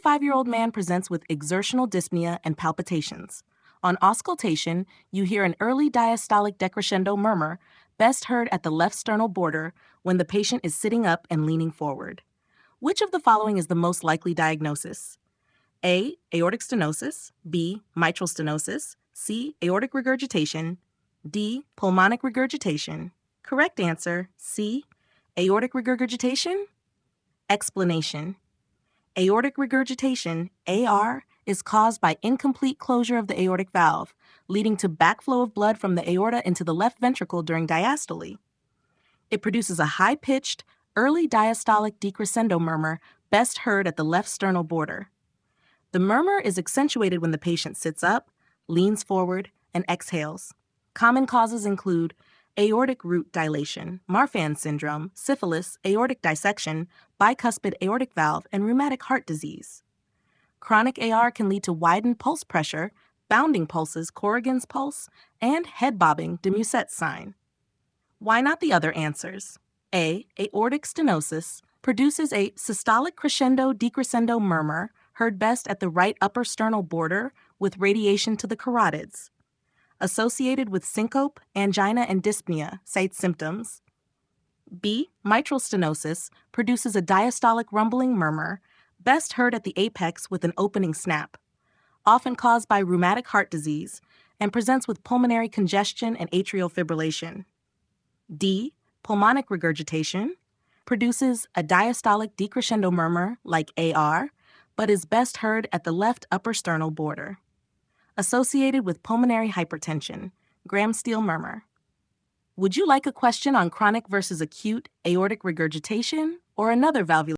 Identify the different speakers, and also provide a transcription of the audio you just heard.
Speaker 1: 65-year-old man presents with exertional dyspnea and palpitations. On auscultation, you hear an early diastolic decrescendo murmur, best heard at the left sternal border when the patient is sitting up and leaning forward. Which of the following is the most likely diagnosis? A. Aortic stenosis. B. Mitral stenosis. C. Aortic regurgitation. D. Pulmonic regurgitation. Correct answer, C. Aortic regurgitation? Explanation. Aortic regurgitation, AR, is caused by incomplete closure of the aortic valve, leading to backflow of blood from the aorta into the left ventricle during diastole. It produces a high-pitched, early diastolic decrescendo murmur best heard at the left sternal border. The murmur is accentuated when the patient sits up, leans forward, and exhales. Common causes include aortic root dilation, Marfan syndrome, syphilis, aortic dissection, bicuspid aortic valve, and rheumatic heart disease. Chronic AR can lead to widened pulse pressure, bounding pulses, Corrigan's pulse, and head bobbing, de Musset's sign. Why not the other answers? A. Aortic stenosis produces a systolic crescendo decrescendo murmur heard best at the right upper sternal border with radiation to the carotids. Associated with syncope, angina, and dyspnea, cites symptoms. B. Mitral stenosis produces a diastolic rumbling murmur, best heard at the apex with an opening snap, often caused by rheumatic heart disease, and presents with pulmonary congestion and atrial fibrillation. D. Pulmonic regurgitation produces a diastolic decrescendo murmur like AR, but is best heard at the left upper sternal border. Associated with pulmonary hypertension, Graham-Steele murmur. Would you like a question on chronic versus acute aortic regurgitation or another valvular